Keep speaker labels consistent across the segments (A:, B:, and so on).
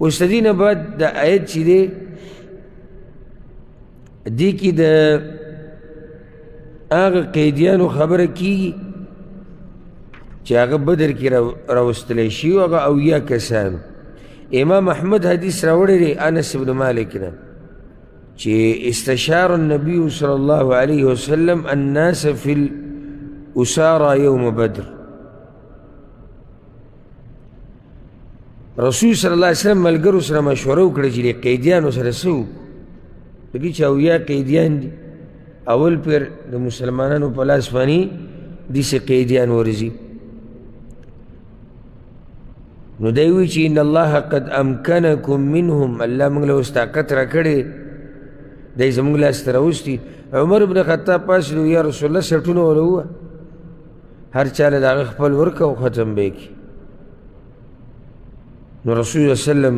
A: اوس د دې نه بعد د آیت چې دی دې کې د هغه قیدیانو خبره کېږي چې هغه بدر کې راوستلی شي هغه اویا کسانو. امام احمد حدیث راوړی دی انس بن مالک نه چې استشار النبي صلی الله علیه وسلم الناس فی الاسارى یوم بدر. رسول صلی الله علیه وسلم ملګرو سره مشوره وکړه چې د قیدیانو سره څه وکړو. دغې چې اویا قیدیان دي اول پیر د مسلمانانو په لاس باندې داسې قیدیان ورځي. نو دی وایي چې ان الله قد امکنکم منهم، الله موږ له اوس طاقت راکړی دی زموږ لاس ته راوستي. عمر بن خطاب پاڅېد وویل یا رسول الله سټونه وله ووه هر چا له د هغه خپل ورکه او ختم به یې کړي. نو رسول الله وسلم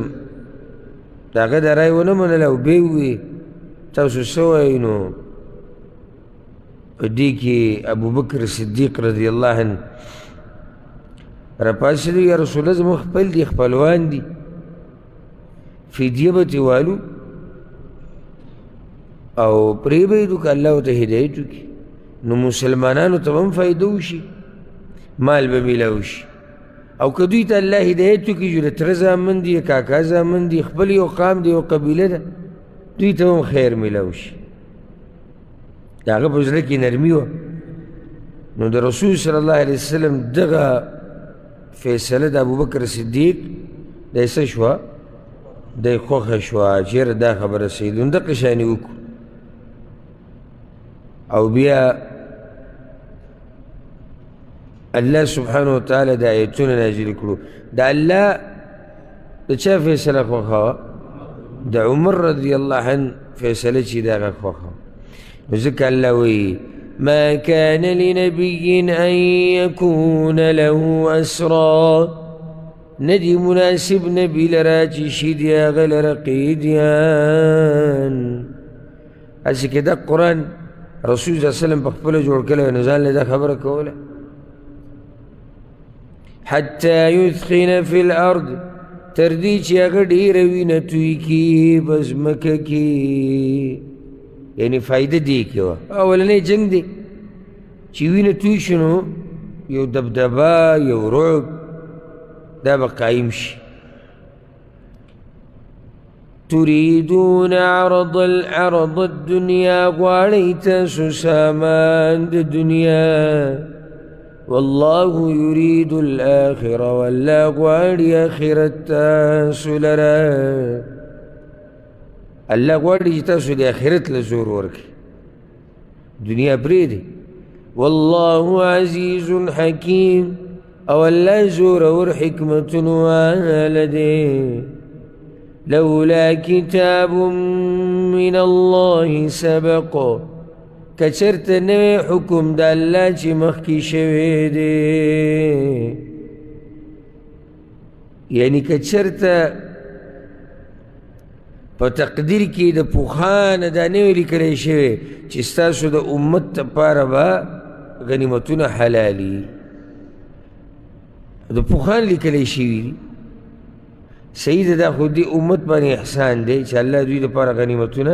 A: د هغه دا رایې ونه منله او بیا یې وویل تاسو څه وایئ؟ نو په دې کې ابوبکر صدیق رضی الله عنه راپاڅېد یا رسول الله زموږ خپل دي خپلوان دي فدیه به ترې والو او پرې به یې کړو که الله ورته هدایت وکړي نو مسلمانانو ته به هم فایده وشي مال به میلاو شي او که دوی ته الله هدایت وکړي چې د تره زامن دي کاکا زامن دي خپل یو قام دی یو قبیله ده دوی ته هم خیر میلاو شي. د هغه په زړه کې نرمي وه. نو د رسول صلی الله علیه وسلم دغه فیصله د ابوبکر صدیق دی څه شوه دی خوښه شوه چېرې دا خبره صحیح ده نو دغه شانې وکړو. او بیا الله سبحانه وتعالی د آیتونه نازل کړو. د الله د چا فیصله خوښه وه؟ د عمر رضی الله عنه فیصله چې د هغه خوښه وه. نو ځکه الله وایي ما كان لنبي أن يكون له أسرى، ندي مناسب نبي لرا چې شي د هغه لره قیدیان. هسې که دا قرآن رسول صلی الله علیه وسلم په خپله جوړ کړی نو ځان له دا خبره کوله حتی یثخن فی الارض تر دې چې هغه ډېره وینه توی کړي په ځمکه کې. یعنی فایده دې کې وه اولنی جنگ دی چې وینه توی شي نو یو دبدبه یو رعب دا به قایم شي. تريدون عرض الدنيا غواړئ تاسو سامان د دنیا والله يريد الآخرة والله غواړي آخرت تاسو لره. الله غواړي چې تاسو د آخرت له زور ورکړي دنیا پرېږدئ. والله عزیز حکیم او الله زورور حکمتونو واله دی. لولا کتاب من الله سبق کچرته نوی حکم د الله چې مخکې شوی دی یعنی کچرته په تقدیر کې د پوخانه دا نوی لیکلی شوی چې ستاسو د امت دپاره به غنیمتونه حلالي د پوخان لیکلی شوي دي. صحیح ده دا خو دې امت باندې احسان دی چې الله دوی دپاره غنیمتونه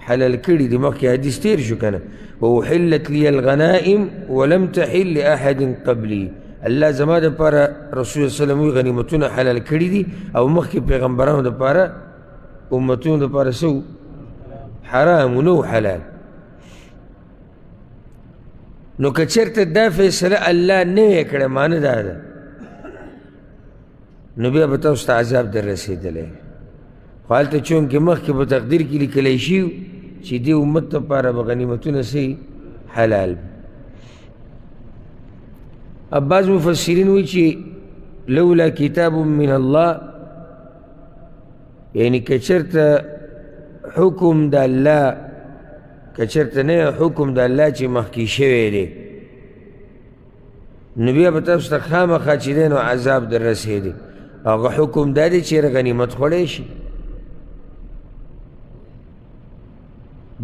A: حلال کړي دي. مخکې حدیث تیر شو که نه واحلت لی الغنائم ولم تحل لأحد قبلي. الله زما دپاره رسول صلی الله علیه وسلم غنیمتونه حلال کړي دي او مخکې پیغمبرانو دپاره امتونو دپاره څه حرام و نو حلال. نو که چېرته دا فیصله الله نوی کړې معنی دا ده نو بیا به تاسو ته عذاب در رسېدلی. خو هلته چونکې مخکې په تقدیر کې لیکلی شي چې دې امت دپاره به غنیمتونه څه حلال. بعض مفسرین وایي چې لولا کتاب من الله یعنی که چېرته حکم د الله که چېرته نه حکم د الله چې مخکې شوی دی نو بیا به تاسو ته خامخا چې دی نو عذاب در رسېدی. هغه حکم دا دی چې غنیمت خوړی شي.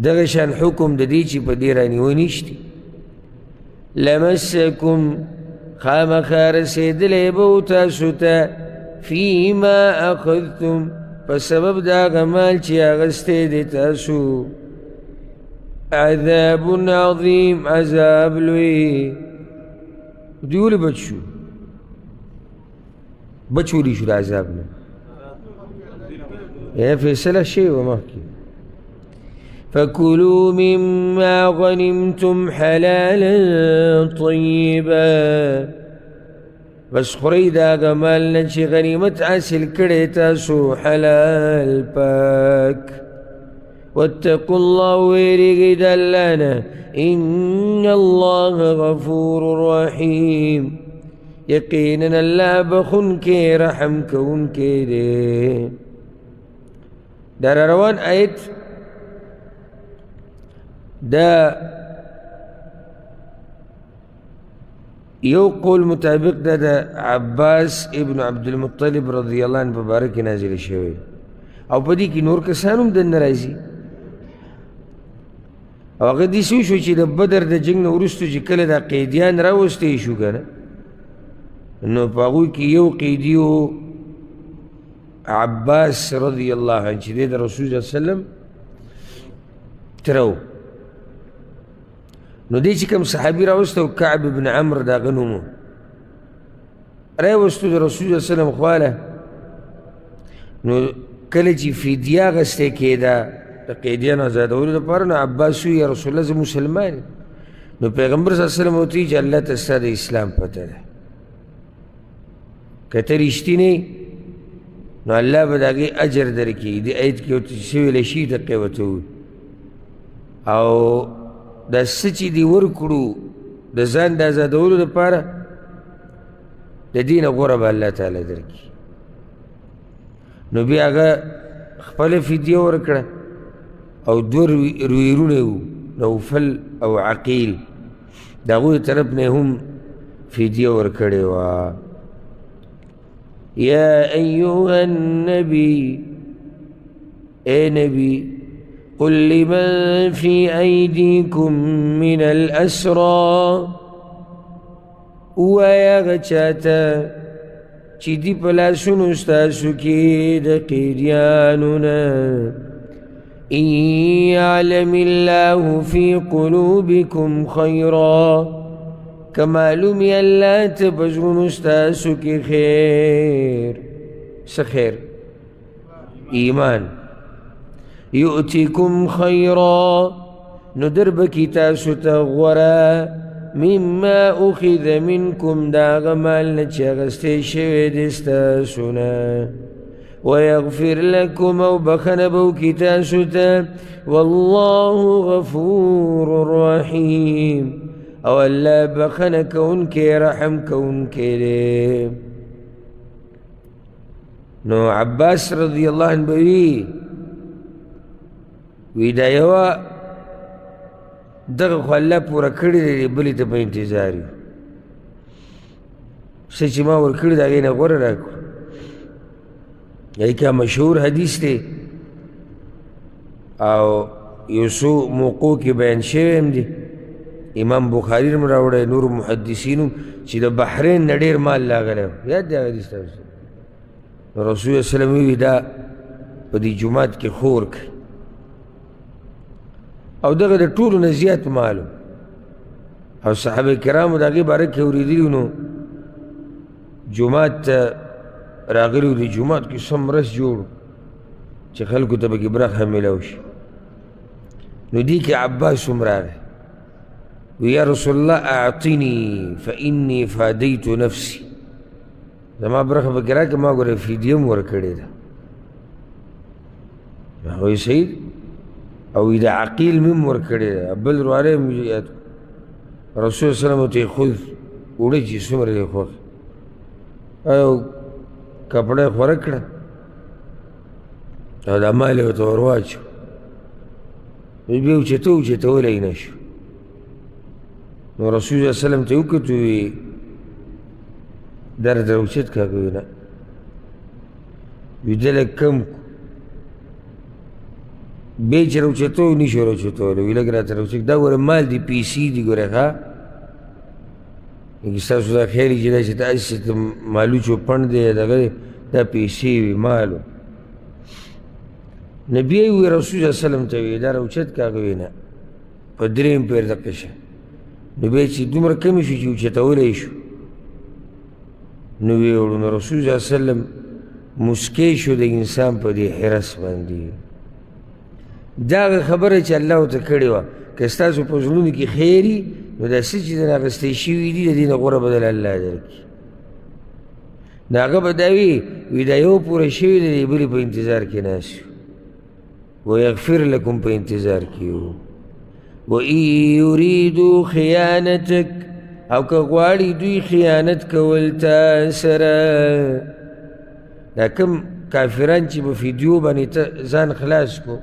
A: دغه شان حکم د دې چې په دې رانیونې شتي لمسکم خامخا رسېدلی به و تاسو ته فیما اخذتم په سبب د هغه مال چې اخیستی دی تاسو عذاب عظیم عذاب لوی دوی ولې بچ شو بچ ولې شو د عذاب نه فیصله شوې وه مخکې فكلوا مما غنمتم حلالا طيبا بس خورئ د هغه مال نه چې غنیمت حاصل کړی تاسو حلال پاک واتقوا الله ویریږئ د الله نه ان الله غفور رحیم یقینا الله بخونکی رحم کوونکی دی دا روان آیت دا یو قول مطابق دا عباس ابن عبدالمطلب رضی اللہ عنہ مبارک نازل شوی او پا دی کی نور کسان هم دن راځي او هغه دې څه وشو چې د بدر د جنګ نه وروستو چې کله دا قیدیان راوستی شو که نه نو په هغوی کې یو قیدي و عباس رضی الله عنه چې دی د رسول صلی الله علیه وسلم تره و نو دی چې کوم صحابي راوستو کعب بن عمر د هغه نوم و راوستو د رسول صلی الله علیه وسلم خواله نو کله چې فدیه اخیستی کېده د قیدیانو ازادولو دپاره نو عباس وی یا رسول الله زه مسلمان نو پیغمبر صلی الله علیه وسلم ورته ویل چې الله ته ستا د اسلام پته ده که ته رښتینی نو الله به د هغې اجر درکړي دې آیت کې ورته څه ویلی شي دقیقې ورته ووایي او دا څه چې دې ورکړو د ځان د ازادولو دپاره د دې نه غوره به الله تعالی درکړي نو بیا هغه خپله فدیه ورکړه او دوه رویرونه وو نوفل او عقیل د هغوی طرف نه هم فدیه ورکړې وه یا ایها النبی اے نبی قل لمن في أيديكم من الأسرى ووایا هغه چاته چې دي په لاسونو ستاسو کې د قیدیانو نه إن يعلم الله في قلوبكم خيرا كمعلوم الله تبزغن استاسو کی خیر سخیر ایمان يؤتكم خيرا ندرب تاسو تغورا مما أخذ منكم داغ مال نچاغستی شوی دستاسونا ويغفر لكم أو بخنبو كتاسوتا والله غفور رحيم أو ألا بخن كونك رحم كونك لي نو عباس رضي الله عنه بوي ودا یوا دغه خو الله پوره کړی دی بلې ته په انتظار یو څه چې ما ورکړي د هغې نه غوره راکړو یعنی مشهور حدیث دی او یو څو موقعو کې بیان شوی هم دی امام بخاري هم راوړی نور محدثینو چې د بحرین نه ډېر مال لاغلی یاد دی هغه حدیث تاسو نو رسول الله وسلم وی دا په دې جومات کې خور کړي او دغه د ټولو نه زیات مالو او صحابه کرامو د هغې باره کې اورېدلي نو جومات ته راغلي و د جومات کې څه مرس جوړ چې خلکو ته پکې برخه میلاو شي نو دې کې عباس هم راغی وی یا رسول الله اعطني فإني فادیت نفسي زما برخه پکې راکړه ما ګوره فدیه هم ورکړې ده هغه وی صحیح او د عقیل مم ورکړی ده بل رواره هم یاد رسول صلی الله علیه وسلم ته خذ وړه چې څومره دی خوښ او کپړه یې خوره کړه او دا مال یې ورته ور واچو بیا اوچتولی نه شو نو رسول صلی الله علیه وسلم ته وکتو وی دا راته اوچت که که وی نه وی ده لږ کم بیا چې راوچتوی نه شو راوچتولی وی لږ راته راوچت دا ګوره مال دی پیسې دي ګوره ښه ستاسو دا خیر چې دا چې تاسې ته مالوچو پڼ دی دغه دا پیسې وي مالو. نبی وی رسول صلی الله علیه وسلم ته وی دا راوچت کاغه وی نه په درېیم پیر دقه شه. نو بیا چې دومره کمې شو چې اوچتولی شو نو ویې وړو. نو رسول صلی الله علیه وسلم مسکی شو د انسان په دې حرس باندې. دا هغه خبره چې الله ورته کړې وه که ستاسو په زړونو کې خیر وي نو دا څه چې درنه اخیستی شوي دي د دې نه غوره بدل الله درکړي. نو هغه به دا وي دا یو پوره شوي دی د بلې په انتظار کې ناست یو ویغفر لکم په انتظار کې یو. وَإِن يُرِيدُوا خِيَانَتَكَ او که غواړي دوی خیانت کول تا سره. دا کوم کافران چې په فیدیو باندې ځان خلاص کو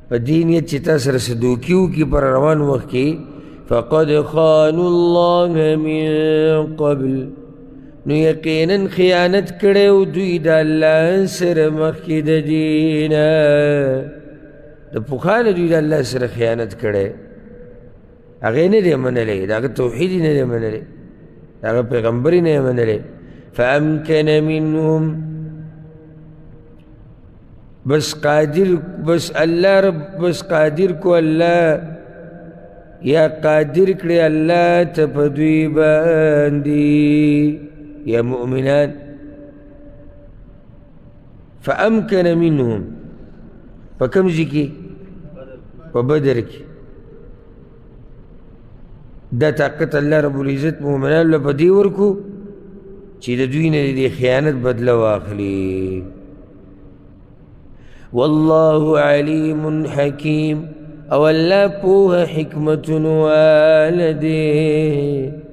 A: په دې نیت چې تا سره څه دوکي وکړي پر روان وخت کې فقد خانوا الله من قبل نو یقینا خیانت کړی دوی د الله سره مخکې د دې نه. د پخوانه دوی د الله سره خیانت کړی هغې نه دی منلی د هغه توحید یې نه دی منلی د هغه پیغمبر یې نه دی منلی. فامکن منهم بس الله رب بس قادر کو الله یا قادر کړی الله ته په دوی باندې یا مؤمنان. فامکن منهم په کوم ځای کې په بدر کې دا طاقت الله رب العزت مؤمنانو له په دې ورکو چې د دوی نه د خیانت بدله واخلي. والله علیم حکیم او الله پوهه حکمتونه واله دی.